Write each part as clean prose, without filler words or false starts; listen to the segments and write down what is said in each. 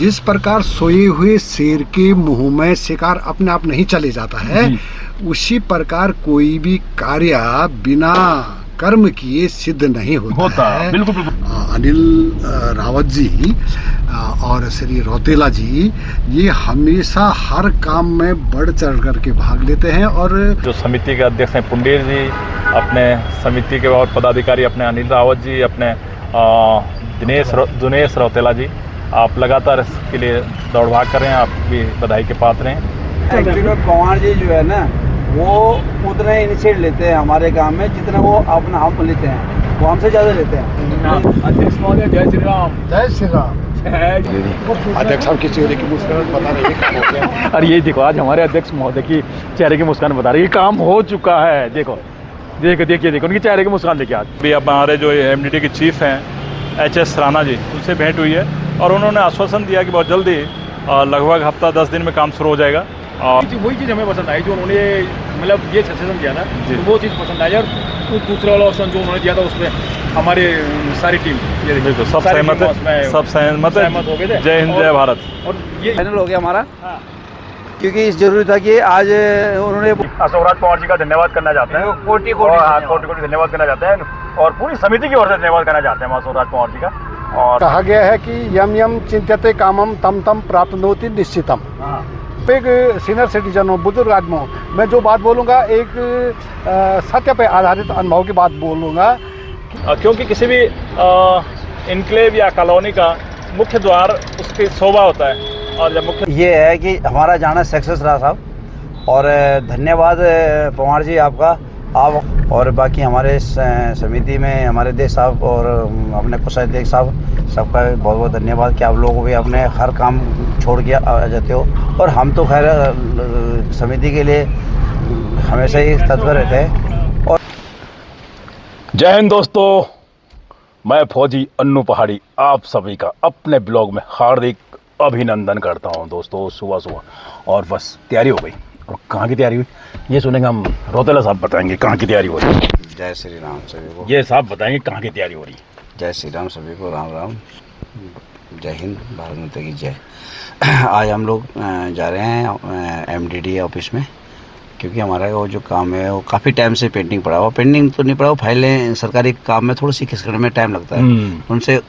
जिस प्रकार सोए हुए शेर के मुंह में शिकार अपने आप नहीं चले जाता है, उसी प्रकार कोई भी कार्य बिना कर्म किए सिद्ध नहीं होता है। बिल्कुल बिल्कुल। अनिल रावत जी और श्री रौतेला जी ये हमेशा हर काम में बढ़ चढ़ करके भाग लेते हैं। और जो समिति के अध्यक्ष हैं पुंडेर जी, अपने समिति के और पदाधिकारी अपने अनिल रावत जी, अपने दिनेश रौतेला जी, आप लगातार इसके लिए दौड़ भाग कर रहे हैं, आपकी बधाई के पात्र हैं। एक्चुअली पवार जी जो है ना वो उतना इनिशिएट लेते हैं हमारे काम में जितना वो अपना हम लेते हैं, वो हमसे ज़्यादा लेते हैं। अध्यक्ष महोदय जय श्री राम। जय श्री राम। अध्यक्ष साहब की चेहरे की मुस्कान बता रही है। अरे ये देखो, आज हमारे अध्यक्ष महोदय की चेहरे की मुस्कान बता रही है काम हो चुका है। देखो देखिए उनकी चेहरे की मुस्कान देखिए। आज भी हमारे जो एमडीटी के चीफ हैं HS राणा जी, उनसे भेंट हुई है और उन्होंने आश्वासन दिया कि बहुत जल्दी लगभग हफ्ता 10 दिन में काम शुरू हो जाएगा। वही चीज़ हमें पसंद आई जो उन्होंने मतलब ये सजेशन दिया ना, तो वो चीज़ पसंद आई। और दूसरा वाला ऑप्शन जो उन्होंने दिया था उसमें हमारे सारी टीम ये देखिए सब सहमत हो गए थे। जय हिंद जय भारत। और ये फाइनल हो गया हमारा, क्योंकि इस जरूरी था कि आज उन्होंने अशोकराज पवार जी का धन्यवाद करना चाहते हैं, कोटि धन्यवाद करना चाहते हैं और पूरी समिति की ओर से धन्यवाद करना चाहते हैं अशोकराज पवार जी का। और कहा गया है कि यम यम चिंत्यते कामम तम तम प्राप्नोति निश्चितम। एक सीनियर सिटीजन हो, बुजुर्ग आदमी हो, मैं जो बात बोलूँगा एक सत्य पे आधारित अनुभव की बात बोलूँगा। क्योंकि किसी भी इनक्लेव या कॉलोनी का मुख्य द्वार उसकी शोभा होता है, और जब मुख्य ये है कि हमारा जाना सक्सेस रहा साहब। और धन्यवाद पवार जी आपका, आप और बाकी हमारे समिति में हमारे देश साहब और अपने कोषाध्यक्ष साहब, सबका बहुत बहुत धन्यवाद कि आप लोग भी अपने हर काम छोड़ के आ जाते हो। और हम तो खैर समिति के लिए हमेशा ही तत्पर रहते हैं। और जय हिंद दोस्तों, मैं फौजी अन्नू पहाड़ी आप सभी का अपने ब्लॉग में हार्दिक अभिनंदन करता हूं। दोस्तों सुबह और बस तैयारी हो गई, और कहाँ की तैयारी हुई ये सुनेंगे हम। रौतेला साहब बताएंगे कहाँ की तैयारी हो रही है। जय श्री राम सभी को। ये साहब बताएंगे कहाँ की तैयारी हो रही है। जय श्री राम सभी को, राम राम, जय हिंद, भारत माता की जय। आज हम लोग जा रहे हैं MDD ऑफिस में, क्योंकि हमारा वो जो काम है वो काफ़ी टाइम से पेंडिंग पड़ा हुआ। पेंडिंग तो नहीं पड़ा हुआ, फाइलें सरकारी काम में थोड़ी सी खिसकने में टाइम लगता है। उनसे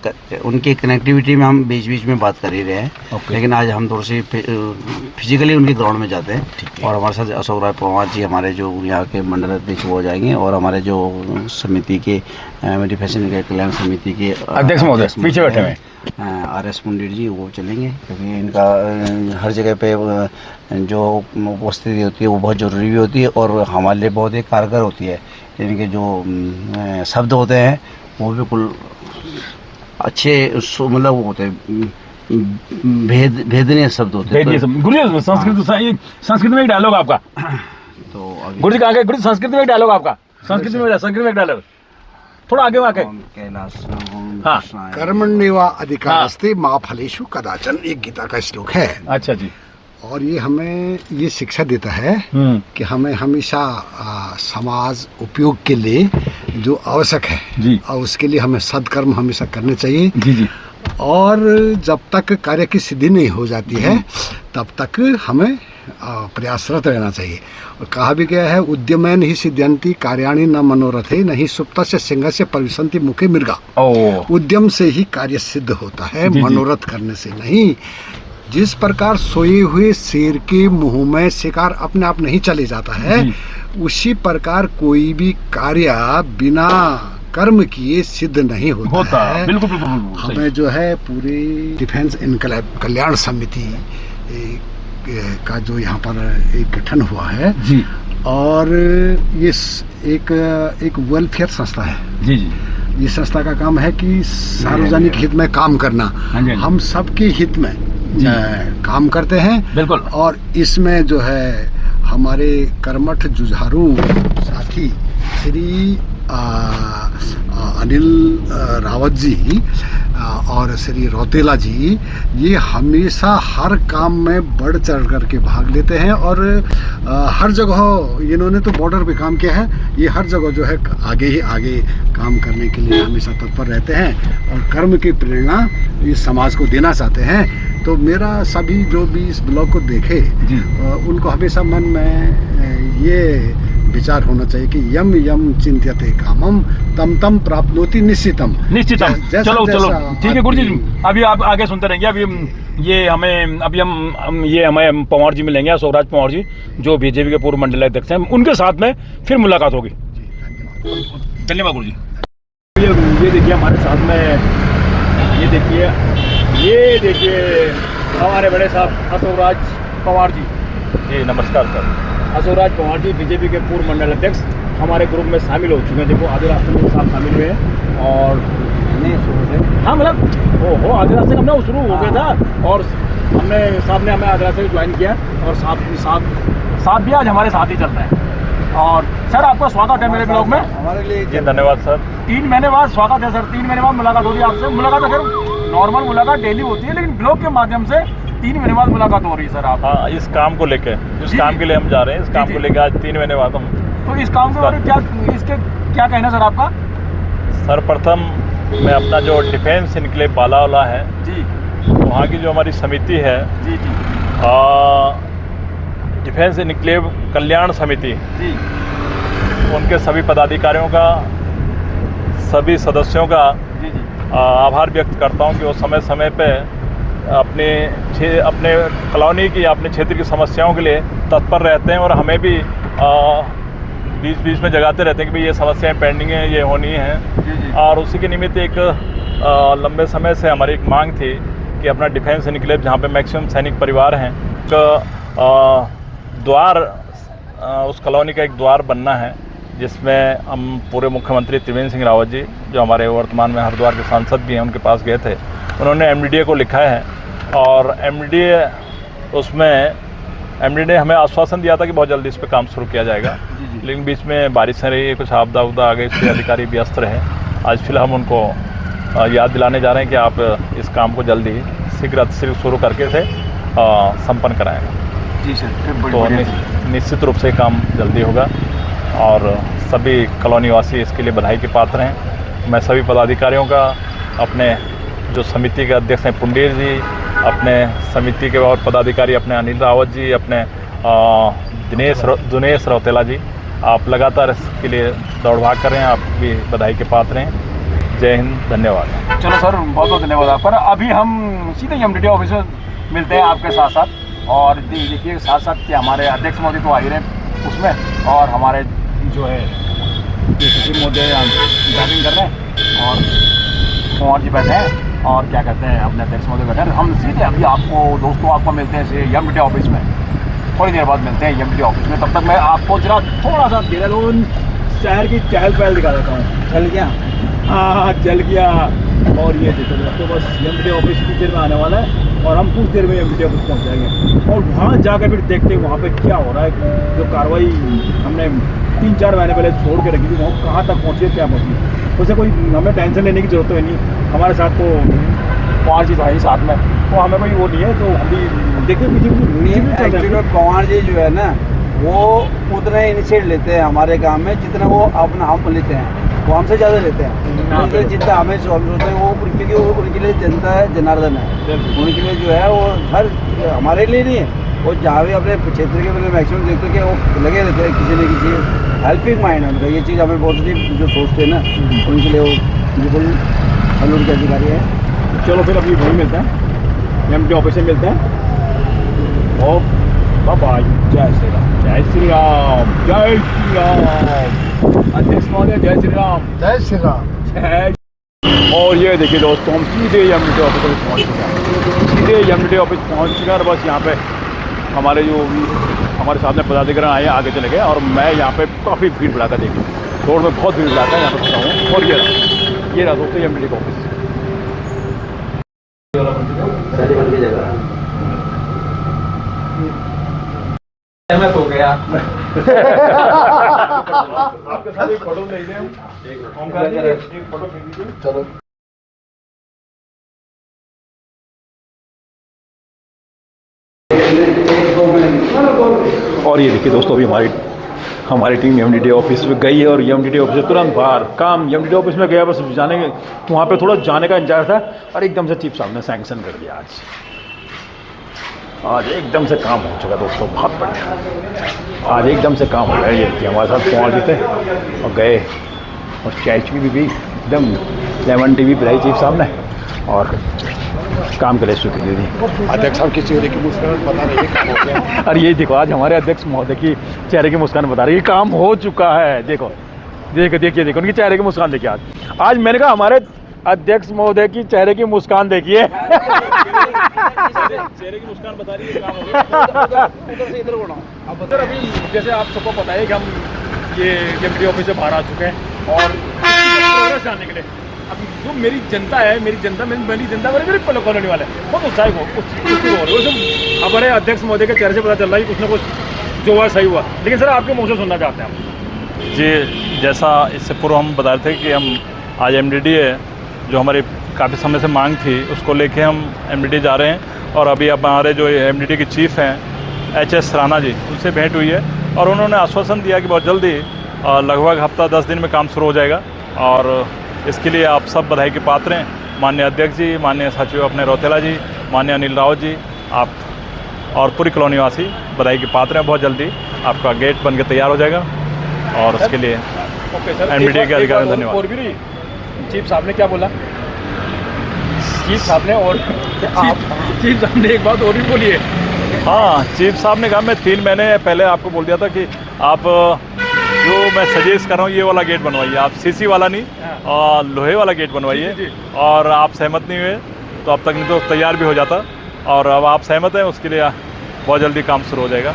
उनकी कनेक्टिविटी में हम बीच बीच में बात कर ही रहे हैं। लेकिन आज हम थोड़ी सी फिजिकली उनके ग्राउंड में जाते हैं। और हमारे साथ अशोकराज पवार जी हमारे जो यहाँ के मंडल अध्यक्ष वो जाएंगे, और हमारे जो समिति के मेडिफिकेशन कल्याण समिति के अध्यक्ष महोदय पीछे बैठे हुए RS पुंडेर जी वो चलेंगे, क्योंकि इनका हर जगह पे जो उपस्थिति होती है वो बहुत ज़रूरी भी होती है और हमारे लिए बहुत ही कारगर होती है। इनके जो शब्द होते हैं वो बिल्कुल अच्छे मतलब वो होते हैं, भेदनीय शब्द होते हैं। संस्कृत में एक डायलॉग आपका, तो गुरु जी कहाँ गए? गुरु संस्कृत में एक डायलॉग आपका, संस्कृत में एक डायलॉग थोड़ा आगे वाके। कैलाश हाँ, कर्मण्येवा अधिकारस्ते मा फलेषु कदाचन, एक गीता का श्लोक है। अच्छा जी। और ये हमें ये शिक्षा देता है कि हमें हमेशा समाज उपयोग के लिए जो आवश्यक है जी, और उसके लिए हमें सदकर्म हमेशा करने चाहिए जी। और जब तक कार्य की सिद्धि नहीं हो जाती है तब तक हमें प्रयासरत रहना चाहिए। और कहा भी गया है, उद्यमेन ही सिद्ध्यन्ति कार्याणि न मनोरथे, नहीं सुप्तस्य सिंहस्य परिसन्ति मुखे मृगा। उद्यम से ही कार्य सिद्ध होता है, मनोरथ करने से नहीं। जिस प्रकार सोए हुए शेर के मुंह में शिकार अपने आप नहीं चले जाता है, उसी प्रकार कोई भी कार्य बिना कर्म किए सिद्ध नहीं होता है। बिल्कुल हमें जो है पूरी डिफेंस इनकलाब कल्याण समिति का जो यहाँ पर एक गठन हुआ है जी, और ये एक वेलफेयर संस्था है जी। ये संस्था का काम है कि सार्वजनिक हित में काम करना। हम सबके हित में काम करते हैं। बिल्कुल। और इसमें जो है हमारे कर्मठ जुझारू साथी श्री अनिल रावत जी और श्री रौतेला जी ये हमेशा हर काम में बढ़ चढ़ करके भाग लेते हैं। और हर जगह इन्होंने तो बॉर्डर पे काम किया है, ये हर जगह जो है आगे ही आगे काम करने के लिए हमेशा तत्पर रहते हैं और कर्म की प्रेरणा इस समाज को देना चाहते हैं। तो मेरा सभी जो भी इस ब्लॉग को देखे जी। उनको हमेशा मन में ये विचार होना चाहिए कि यम यम चिंत्यते कामम तम तम प्राप्नोति निश्चितम। चलो ठीक है गुरु जी, अभी आप आगे सुनते रहेंगे। अभी हमें पवार जी मिलेंगे, स्वराज पवार जी जो बीजेपी के पूर्व मंडल अध्यक्ष हैं, उनके साथ में फिर मुलाकात होगी। धन्यवाद गुरु जी। ये देखिए हमारे साथ में, ये देखिए हमारे बड़े साहब स्वराज पवार जी। जी नमस्कार सर। स्वराज पवार जी बीजेपी के पूर्व मंडल अध्यक्ष हमारे ग्रुप में शामिल हो चुके हैं। देखो आधे रास्ते में साहब शामिल हुए हैं और हाँ मतलब आधे रास्ते हमने शुरू हो गया था और साहब ने हमें आधे रास्ते ज्वाइन किया और साहब भी आज हमारे साथ ही चल रहे हैं। और सर आपका स्वागत है मेरे ब्लॉग में। हमारे लिए जी धन्यवाद सर। 3 महीने बाद स्वागत है सर। 3 महीने बाद मुलाकात होगी आपसे। मुलाकात अगर नॉर्मल मुलाकात डेली होती है, लेकिन ब्लॉग के माध्यम से 3 महीने बाद मुलाकात हो रही है सर आप। हाँ, इस काम को लेके, जिस काम के लिए हम जा रहे हैं, इस काम को लेके आज 3 महीने बाद हम। तो इस काम के बारे में इसके क्या कहना सर आपका? सर्वप्रथम मैं अपना जो डिफेंस इनक्लेव बालावाला है जी, वहाँ की जो हमारी समिति है जी जी डिफेंस इनक्लेव कल्याण समिति, जी, उनके सभी पदाधिकारियों का, सभी सदस्यों का जी जी आभार व्यक्त करता हूँ कि वो समय समय पे अपने कॉलोनी की, अपने क्षेत्र की समस्याओं के लिए तत्पर रहते हैं और हमें भी बीच बीच में जगाते रहते हैं कि भाई ये समस्याएं पेंडिंग हैं, ये होनी है। और उसी के निमित्त एक लंबे समय से हमारी एक मांग थी कि अपना डिफेंस इनक्लेव जहाँ पे मैक्सिमम सैनिक परिवार हैं का द्वार, उस कॉलोनी का एक द्वार बनना है, जिसमें हम पूरे मुख्यमंत्री त्रिवेंद्र सिंह रावत जी जो हमारे वर्तमान में हरिद्वार के सांसद भी हैं, उनके पास गए थे। उन्होंने एमडीडीए को लिखा है और एमडीडीए ने हमें आश्वासन दिया था कि बहुत जल्दी इस पर काम शुरू किया जाएगा, लेकिन बीच में बारिशें रही, कुछ आपदा उदा आ गई, इसलिए अधिकारी व्यस्त रहे। आज फिलहाल हम उनको याद दिलाने जा रहे हैं कि आप इस काम को जल्दी शीघ्र शुरू करके से संपन्न कराएंगे। जी सर। तो निश्चित रूप से काम जल्दी होगा और सभी कॉलोनी वासी इसके लिए बधाई के पात्र हैं। मैं सभी पदाधिकारियों का, अपने जो समिति के अध्यक्ष हैं पुंडीर जी, अपने समिति के और पदाधिकारी अपने अनिल रावत जी, अपने दिनेश रौतेला जी, आप लगातार इसके लिए दौड़ भाग कर रहे हैं, आप भी बधाई के पात्र हैं। जय हिंद, धन्यवाद। चलो सर, बहुत बहुत धन्यवाद आप पर। अभी हम सीधे एमडीडीए ऑफिस में मिलते हैं आपके साथ साथ। और देखिए साथ साथ कि हमारे अध्यक्ष महोदय तो आ ही रहे उसमें, और हमारे जो है सचिव महोदय ड्राइविंग कर रहे हैं और कुंवर जी बैठे हैं और क्या कहते हैं अपने अध्यक्ष महोदय बैठे हैं। हम सीधे अभी आपको मिलते हैं एमडीडीए ऑफिस में, थोड़ी देर बाद मिलते हैं एमडीडीए ऑफिस में। तब तक मैं आपको जरा थोड़ा सा देहरादून शहर की चहल पहल दिखा देता हूँ। चल गया, हाँ चल गया। और ये देखो तो बस एमडीडीए ऑफिस की देर में आने वाला है और हम कुछ देर में एमडीडीए ऑफिस पहुँच जाएंगे और वहाँ जाकर फिर देखते हैं वहाँ पे क्या हो रहा है। जो कार्रवाई हमने 3-4 महीने पहले छोड़ के रखी थी, वहाँ कहाँ तक पहुँची है, क्या पहुँची। उससे कोई हमें टेंशन लेने की जरूरत तो नहीं। हमारे साथ तो 5 चीज़ आई साथ में, तो हमें कोई वो नहीं है। तो हम भी देखते एक्चुअली पवार जी जो है ना, वो उतना इनिशिएट लेते हैं हमारे काम में जितना वो अपना हम लेते हैं, वो हमसे ज़्यादा लेते हैं। जितना हमें सोचते हैं वो, क्योंकि वो उनके लिए जनता है, जनार्दन है, उनके लिए जो है वो हर, हमारे लिए नहीं है, वो जहाँ भी अपने क्षेत्र के मतलब मैक्सिमम देखते हैं कि वो लगे रहते हैं किसी न किसी हेल्पिंग माइंड है उनका। ये चीज़ हमें पॉजिटिव जो सोचते हैं ना, उनके लिए वो बिल्कुल सैल्यूट के अधिकारी है। चलो फिर अभी वहीं मिलते हैं, एमडीडीए ऑफिस में मिलते हैं। ओ बाबा, जय श्री राम, जय श्री राम, जय श्री राम। अध्यक्ष महोदय जय श्री राम। जय श्री राम। जय। और ये देखिए दोस्तों, हम सीधे एमडीडीए ऑफिस पहुँच चुके हैं। सीधे एमडीडीए ऑफिस पहुँच चुके हैं और बस यहाँ पे हमारे जो हमारे साथ में पदाधिकारी आए आगे चले गए और मैं यहाँ पे काफ़ी भीड़ भड़ाका देखी, रोड में बहुत भीड़ भड़ाका यहाँ पे खड़ा हूँ। और ये रहा दोस्तों एमडीडीए का ऑफिस। हो गया। आपके साथ एक फोटो ले लें, एक फोटो खींच लीजिए। चलो। और ये देखिए दोस्तों, अभी हमारी टीम एमडीडीए ऑफिस में गई है और एमडीडीए ऑफिस से तुरंत बाहर काम एमडीडीए ऑफिस में गया, बस वहाँ पे थोड़ा जाने का इंतजार था और एकदम से चीफ साहब ने सैंक्शन कर दिया आज। आज एकदम से काम हो चुका दोस्तों, बहुत बढ़िया। आज एकदम से काम हो गया। ये देखिए हमारे साथ कुमार जी थे और गए और चाय भी एकदम लेमन टी भी पिलाई चीफ साहब ने और काम के लिए स्वीकृति दी। अध्यक्ष साहब के चेहरे की मुस्कुराहट बता रही है काम हो गया। और ये देखो आज हमारे अध्यक्ष महोदय की चेहरे की मुस्कान बता रही है काम हो चुका है। देखो देखो उनकी चेहरे की मुस्कान देखिए। आज मैंने कहा हमारे अध्यक्ष महोदय की चेहरे की मुस्कान देखिए। चेहरे की मुस्कान बता रही है काम हो गया। उधर से इधर बढ़ाओ। अब सर अभी जैसे आप सबको पता है कि हम ये एमडी ऑफिस से बाहर आ चुके हैं और प्रोग्रेस जानने के लिए अब जो मेरी जनता है, मेरी जनता मेरी कॉलोनी वाले बहुत उत्साहित हो। हमारे अध्यक्ष महोदय के चेहरे से पता चल रहा है कि कुछ ना कुछ जो हुआ सही हुआ। लेकिन सर आपके मुँह से सुनना चाहते हैं हम। जी, जैसा इससे पूर्व हम बता रहे थे कि हम आज एमडीडी है जो हमारी काफ़ी समय से मांग थी, उसको लेके हम एमडीडी जा रहे हैं। और अभी अब हमारे जो एमडीडी के चीफ हैं एचएस राणा जी, उनसे भेंट हुई है और उन्होंने आश्वासन दिया कि बहुत जल्दी लगभग हफ्ता 10 दिन में काम शुरू हो जाएगा। और इसके लिए आप सब बधाई के पात्र हैं। माननीय अध्यक्ष जी, माननीय सचिव अपने रौतेला जी, माननीय अनिल राव जी, आप और पूरी कॉलोनी वासी बधाई के पात्र हैं। बहुत जल्दी आपका गेट बन के तैयार हो जाएगा और उसके लिए एमडीडी के अधिकारियों को धन्यवाद। और भी चीफ साहब ने क्या बोला? चीफ साहब ने और चीफ साहब ने एक बात और भी बोली है। हाँ, चीफ साहब ने कहा मैं 3 महीने पहले आपको बोल दिया था कि आप जो मैं सजेस्ट कर रहा हूँ ये वाला गेट बनवाइए, आप सीसी वाला नहीं और लोहे वाला गेट बनवाइए। और आप सहमत नहीं हुए तो अब तक नहीं तो तैयार भी हो जाता। और अब आप सहमत हैं, उसके लिए बहुत जल्दी काम शुरू हो जाएगा।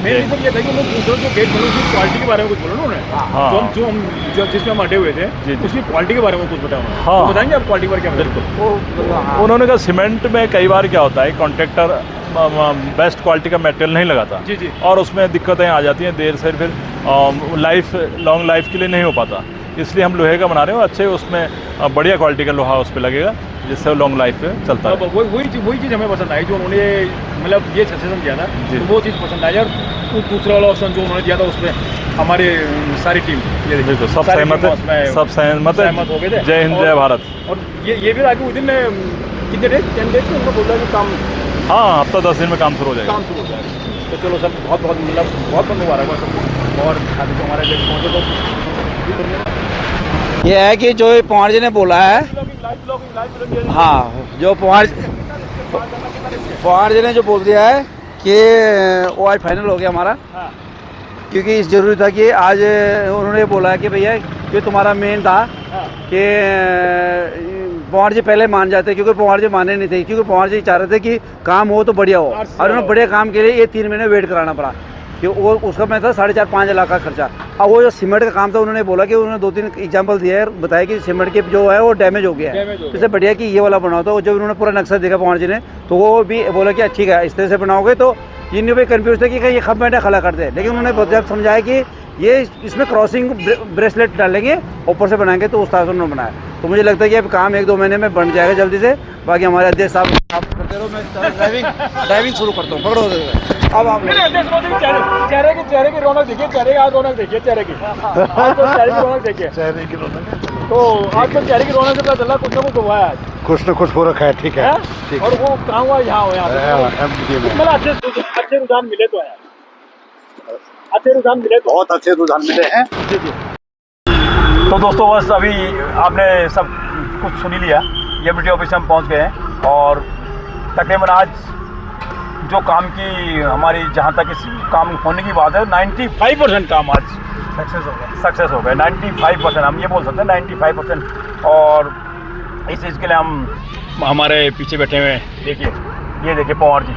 मेन तो ये था कि लोग दूसरों जो गेट बनो उसकी क्वालिटी के बारे में कुछ बोलो ना उन्होंने। हाँ। जो जिसमें हम अटे हुए थे उसकी क्वालिटी के बारे में कुछ बताओ। हाँ। तो बताएंगे आप क्वालिटी पर क्या? बिल्कुल। उन्होंने कहा सीमेंट में कई बार क्या होता है कॉन्ट्रैक्टर बेस्ट क्वालिटी का मटेरियल नहीं लगाता। जी। और उसमें दिक्कतें आ जाती हैं, देर से फिर लॉन्ग लाइफ के लिए नहीं हो पाता। इसलिए हम लोहे का बना रहे हैं और अच्छे उसमें बढ़िया क्वालिटी का लोहा उस पर लगेगा जिससे लॉन्ग लाइफ पे चलता है। वही चीज़ हमें पसंद आई जो उन्होंने मतलब ये सजेशन दिया था, तो वो चीज़ पसंद आई। और दूसरा वाला ऑप्शन जो उन्होंने दिया था उसमें हमारी सारी टीम ये बिल्कुल सब सहमत है, सब सहमत हो गए थे। जय हिंद जय भारत। और ये भी आगे विदिन कितने डेज 10 डेज में उन्होंने बोला कि काम हाँ हफ्ता 10 दिन में काम शुरू हो जाएगा। काम शुरू हो जाएगा। तो चलो सर बहुत बहुत मुबारक हो सबको। और अभी तो हमारे पहुँचे तो ये है कि जो पवार जी ने बोला है, हाँ जो पवार जी ने जो बोल दिया है कि वो आज फाइनल हो गया हमारा। क्योंकि इस जरूरी था कि आज उन्होंने बोला कि भैया ये तुम्हारा मेन था कि पवार जी पहले मान जाते, क्योंकि पवार जी माने नहीं थे। क्योंकि पवार जी चाह रहे थे कि काम हो तो बढ़िया हो और उन्होंने बढ़िया काम के लिए ये 3 महीने वेट कराना पड़ा कि वो उसका मैं था 4.5-5 लाख का खर्चा। अब वो जो सीमेंट का काम था उन्होंने बोला कि उन्होंने 2-3 एग्जांपल दिया है, बताया कि सीमेंट के जो है वो डैमेज हो गया है, इससे बढ़िया कि ये वाला बनाओ। तो जब उन्होंने पूरा नक्शा देखा पवार जी ने तो वो भी बोला कि ठीक है इस तरह से बनाओगे। तो इन्हें भी कन्फ्यूज थे कि ये खंभे खड़ा करते हैं, लेकिन उन्होंने जब समझाया कि ये इसमें क्रॉसिंग ब्रेसलेट डालेंगे ऊपर से बनाएंगे, तो उस तरह से उन्होंने बनाया। तो मुझे लगता है कि अब काम 1-2 महीने में बन जाएगा जल्दी से। बाकी हमारे अध्यक्ष साहब आप करते रहो, मैं ड्राइविंग शुरू करता हूँ। पकड़ो अब आप चेहरे की रौनक देखिए, चेहरे की रौनक देखिए, चेहरे की रौनक देखिए, चेहरे की रौनक। तो आज तो चेहरे की रौनक से पता चला कुछ ना कुछ हुआ है। कुछ न कुछ हो रखा है। ठीक है। और वो कहाँ हुआ? यहाँ हुआ। मतलब अच्छे रुझान मिले तो है, अच्छे रुझान मिले, बहुत अच्छे रुझान मिले हैं। जी। तो दोस्तों बस अभी आपने सब कुछ सुन ही लिया। एमडीडी ऑफिस में हम पहुंच गए हैं और तकरीबन आज जो काम की हमारी जहां तक इस काम होने की बात है 95% काम आज सक्सेस हो गए। 95% हम ये बोल सकते हैं 95%। और इस चीज़ के लिए हम हमारे पीछे बैठे हुए देखिए, ये देखिए पवार जी,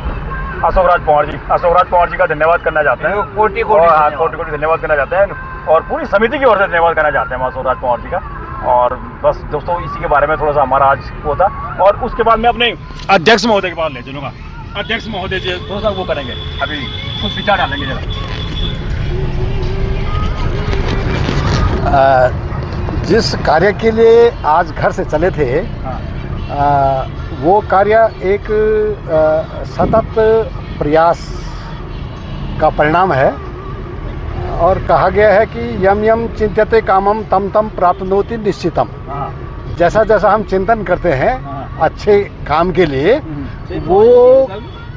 अशोक राज पवार जी का धन्यवाद करना चाहते हैं। कोटि धन्यवाद करना चाहते हैं और पूरी समिति की ओर से धन्यवाद करना चाहते हैं अशोक राज पवार जी का। और बस दोस्तों इसी के बारे में थोड़ा सा हमारा आज वो था। और उसके बाद मैं अपने अध्यक्ष महोदय के पास ले चलूँगा। अध्यक्ष महोदय जी थोड़ा सा वो करेंगे, अभी कुछ विचार डालेंगे जरा। जिस कार्य के लिए आज घर से चले थे वो कार्य एक सतत प्रयास का परिणाम है। और कहा गया है कि यम यम चिंत्यते कामम तम तम प्राप्नोति निश्चितम। जैसा जैसा हम चिंतन करते हैं अच्छे काम के लिए वो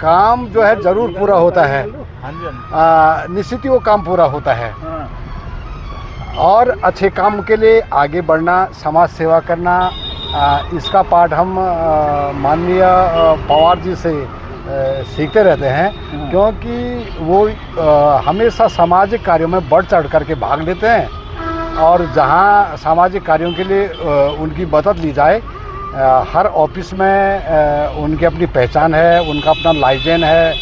काम जो है जरूर पूरा होता है, हाँ जी, हाँ निश्चित ही वो काम पूरा होता है। जी। हाँ। और अच्छे काम के लिए आगे बढ़ना, समाज सेवा करना, इसका पाठ हम माननीय पवार जी से सीखते रहते हैं, क्योंकि वो हमेशा सामाजिक कार्यों में बढ़ चढ़ करके भाग लेते हैं। और जहां सामाजिक कार्यों के लिए उनकी मदद ली जाए, हर ऑफिस में उनकी अपनी पहचान है, उनका अपना लाइजेन है,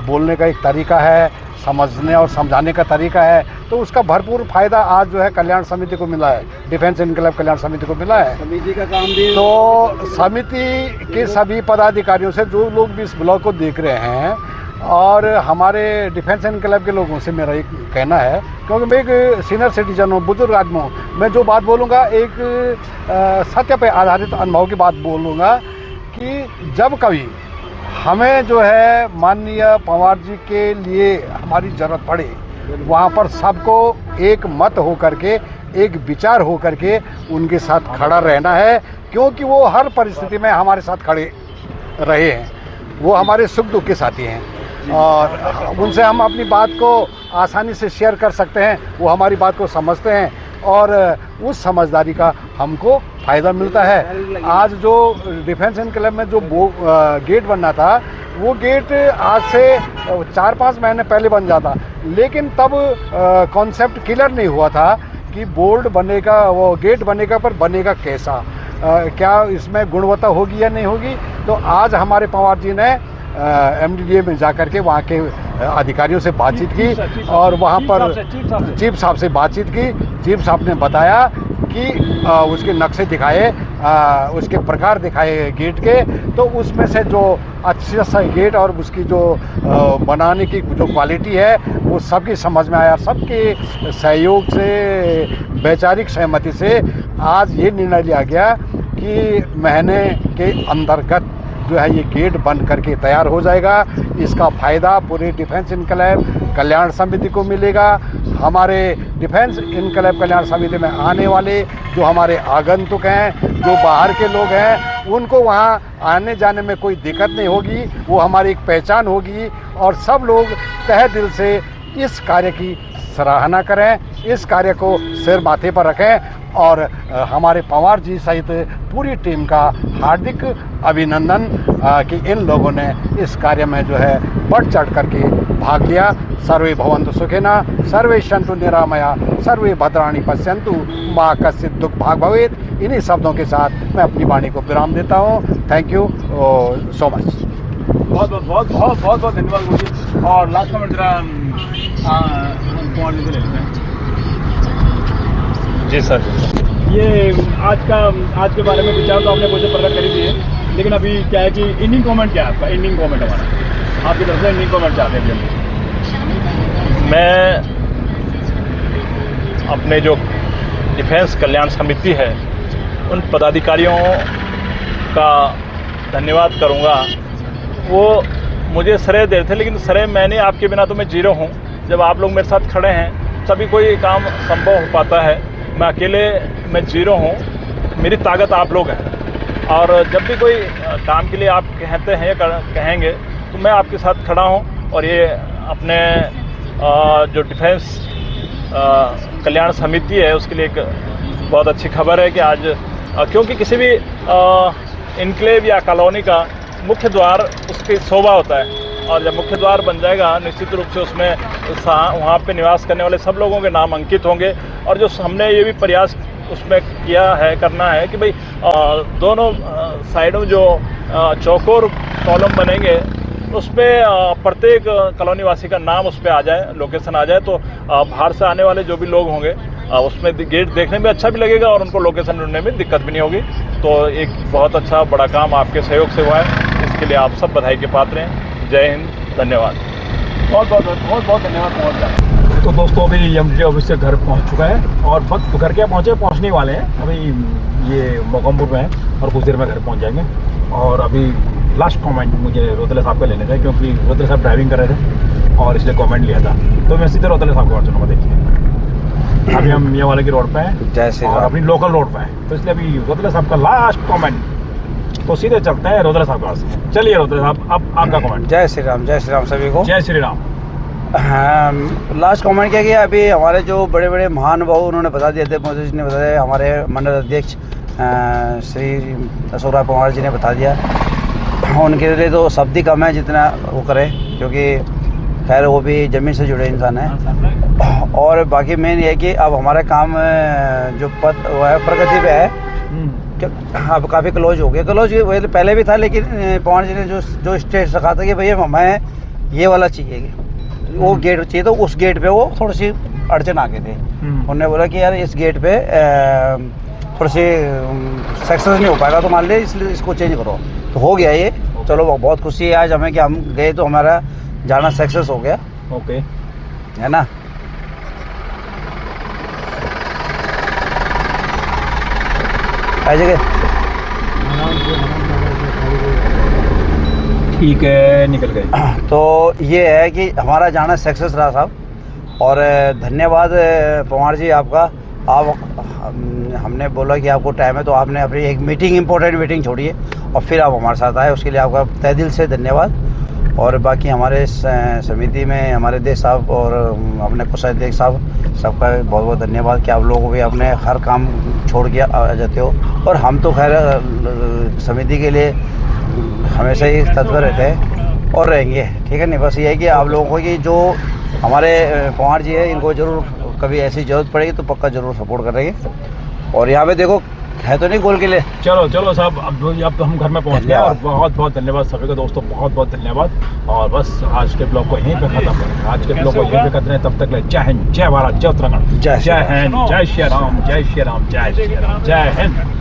बोलने का एक तरीका है, समझने और समझाने का तरीका है। तो उसका भरपूर फायदा आज जो है कल्याण समिति को मिला है, डिफेंस इनकलाब कल्याण समिति को मिला है। समिति का काम भी तो समिति के सभी पदाधिकारियों से, जो लोग भी इस ब्लॉग को देख रहे हैं, और हमारे डिफेंस इनकलाब के लोगों से मेरा एक कहना है, क्योंकि मैं एक सीनियर सिटीजन हूँ, बुजुर्ग आदमी हूँ, मैं जो बात बोलूँगा एक सत्य पे आधारित अनुभव की बात बोलूँगा कि जब कभी हमें जो है माननीय पवार जी के लिए हमारी ज़रूरत पड़े, वहाँ पर सबको एक मत हो करके, एक विचार हो करके उनके साथ खड़ा रहना है, क्योंकि वो हर परिस्थिति में हमारे साथ खड़े रहे हैं। वो हमारे सुख दुख के साथी हैं और उनसे हम अपनी बात को आसानी से शेयर कर सकते हैं, वो हमारी बात को समझते हैं और उस समझदारी का हमको फ़ायदा मिलता है। आज जो डिफेंस इनकलाब में जो गेट बनना था, वो गेट आज से 4-5 महीने पहले बन जाता, लेकिन तब कॉन्सेप्ट क्लियर नहीं हुआ था कि बोर्ड बनेगा, वो गेट बनेगा, पर बनेगा कैसा, क्या इसमें गुणवत्ता होगी या नहीं होगी। तो आज हमारे पवार जी ने MDDA में जा कर के वहाँ के अधिकारियों से बातचीत की और वहाँ पर चीफ साहब से बातचीत की। चीफ साहब ने बताया कि उसके नक्शे दिखाए, उसके प्रकार दिखाए गेट के, तो उसमें से जो अच्छा सा गेट और उसकी जो बनाने की जो क्वालिटी है वो सबकी समझ में आया। सबके सहयोग से, वैचारिक सहमति से आज ये निर्णय लिया गया कि महीने के अंतर्गत जो है ये गेट बन करके तैयार हो जाएगा। इसका फ़ायदा पूरे डिफेंस इनकलाब कल्याण समिति को मिलेगा। हमारे डिफेंस इनकलाब कल्याण समिति में आने वाले जो हमारे आगंतुक हैं, जो बाहर के लोग हैं, उनको वहाँ आने जाने में कोई दिक्कत नहीं होगी, वो हमारी एक पहचान होगी और सब लोग तहे दिल से इस कार्य की सराहना करें, इस कार्य को सिर माथे पर रखें और हमारे पवार जी सहित पूरी टीम का हार्दिक अभिनंदन कि इन लोगों ने इस कार्य में जो है बढ़ चढ़ करके भाग लिया। सर्वे भवन्तु सुखिनः, सर्वे सन्तु निरामया, सर्वे भद्राणि पश्यन्तु, मा कश्चित् दुःख भाग् भवेत्। इन्हीं शब्दों के साथ मैं अपनी वाणी को विराम देता हूँ। Thank you so much. बहुत बहुत धन्यवाद गुरु जी। और लास्ट कमेंट जरा ले लेते हैं। जी सर, ये आज के बारे में विचार तो आपने मुझे प्रकट कर ही दिए, लेकिन अभी क्या है कि एंडिंग कमेंट क्या है आपका? एंडिंग कमेंट हमारा आपकी तरफ से एंडिंग कमेंट चाहते हैं। मैं अपने जो डिफेंस कल्याण समिति है उन पदाधिकारियों का धन्यवाद करूंगा। वो मुझे श्रेय दे रहे थे, लेकिन श्रेय मैंने, आपके बिना तो मैं जीरो हूँ। जब आप लोग मेरे साथ खड़े हैं तभी कोई काम संभव हो पाता है। मैं अकेले मैं जीरो हूँ, मेरी ताकत आप लोग हैं। और जब भी कोई काम के लिए आप कहते हैं या कहेंगे तो मैं आपके साथ खड़ा हूँ। और ये अपने जो डिफेंस कल्याण समिति है उसके लिए एक बहुत अच्छी खबर है कि आज क्योंकि किसी भी इनक्लेव या कॉलोनी का मुख्य द्वार उसकी शोभा होता है, और जब मुख्य द्वार बन जाएगा निश्चित रूप से उसमें वहाँ पे निवास करने वाले सब लोगों के नाम अंकित होंगे। और जो हमने ये भी प्रयास उसमें किया है, करना है कि भाई दोनों साइडों जो चौकोर कॉलम बनेंगे उस पर प्रत्येक कॉलोनी वासी का नाम उस पर आ जाए, लोकेशन आ जाए, तो बाहर से आने वाले जो भी लोग होंगे उसमें गेट देखने में अच्छा भी लगेगा और उनको लोकेशन ढूंढने में दिक्कत भी नहीं होगी। तो एक बहुत अच्छा बड़ा काम आपके सहयोग से हुआ है, इसके लिए आप सब बधाई के पात्र हैं। जय हिंद, धन्यवाद। बहुत बहुत धन्यवाद पहुँच जाए। तो दोस्तों अभी MDDA ऑफिस से घर पहुँच चुका है और बस घर क्या पहुँचने वाले हैं। अभी ये मोगमपुर में है और कुछ देर में घर पहुँच जाएंगे। और अभी लास्ट कमेंट मुझे रोहतले साहब का लेने थे, क्योंकि रोहतले साहब ड्राइविंग कर रहे थे और इसलिए कमेंट लिया था, तो मैं सीधे रोहतले साहब को और सुनूंगा। देखिए अभी हम मियाँ वाले की रोड पे हैं और अपनी लोकल रोड पे हैं, तो इसलिए अभी रोहतले साहब का लास्ट कमेंट तो सीधे चलते हैं रुद्र साहब के पास। चलिए रुद्र साहब, अब आपका कमेंट। जय श्री राम सभी को। जय श्री राम। लास्ट कमेंट क्या किया, अभी हमारे जो बड़े बड़े महानुभाव उन्होंने बता दिए थे, मोदी जी ने बता दिया, हमारे मंडल अध्यक्ष श्री अशोक राय पवार जी ने बता दिया। उनके लिए तो शब्द ही कम है जितना वो करे, क्योंकि खैर वो भी ज़मीन से जुड़े इंसान हैं। और बाकी मेन ये है कि अब हमारा काम जो पद वो है प्रगति पे है, अब काफ़ी क्लोज हो गया। क्लोज पहले भी था, लेकिन पवार जी ने जो स्टेज रखा था कि भैया हमें ये वाला चाहिए, वो गेट चाहिए, तो उस गेट पे वो थोड़ी सी अड़चन आ गए थे। उन्होंने बोला कि यार इस गेट पे थोड़ी सी सक्सेस नहीं हो पाएगा, तो मान लिया इसलिए इसको चेंज करो, तो हो गया ये। चलो बहुत खुशी है आज हमें कि हम गए तो हमारा जाना सक्सेस हो गया। ओके, है ना। जगह ठीक है, निकल गए। तो ये है कि हमारा जाना सक्सेस रहा साहब, और धन्यवाद पवार जी आपका। आप हमने बोला कि आपको टाइम है, तो आपने अपनी एक मीटिंग, इम्पोर्टेंट मीटिंग छोड़ी है और फिर आप हमारे साथ आए, उसके लिए आपका तहे दिल से धन्यवाद। और बाकी हमारे समिति में हमारे देश साहब और अपने कोषाध्यक्ष साहब, सबका बहुत बहुत धन्यवाद कि आप लोगों को भी अपने हर काम छोड़ के आ जाते हो। और हम तो खैर समिति के लिए हमेशा ही तत्पर रहते हैं और रहेंगे, ठीक है नहीं। बस ये है कि आप लोगों को कि जो हमारे पवार जी है, इनको ज़रूर कभी ऐसी ज़रूरत पड़ेगी तो पक्का ज़रूर सपोर्ट करेंगे। और यहाँ पे देखो है तो नहीं गोल के लिए। चलो चलो साहब, अब तो हम घर में पहुंच गए, और बहुत बहुत धन्यवाद सभी को दोस्तों, बहुत बहुत धन्यवाद। और बस आज के ब्लॉग को यहीं पे खत्म करेंगे, आज के ब्लॉग को यहीं पे खत्म। तब तक ले जय हिंद, जय भारत, जय उत्तराखंड, जय हिंद, जय श्री राम, जय श्री राम, जय श्री राम, जय हिंद।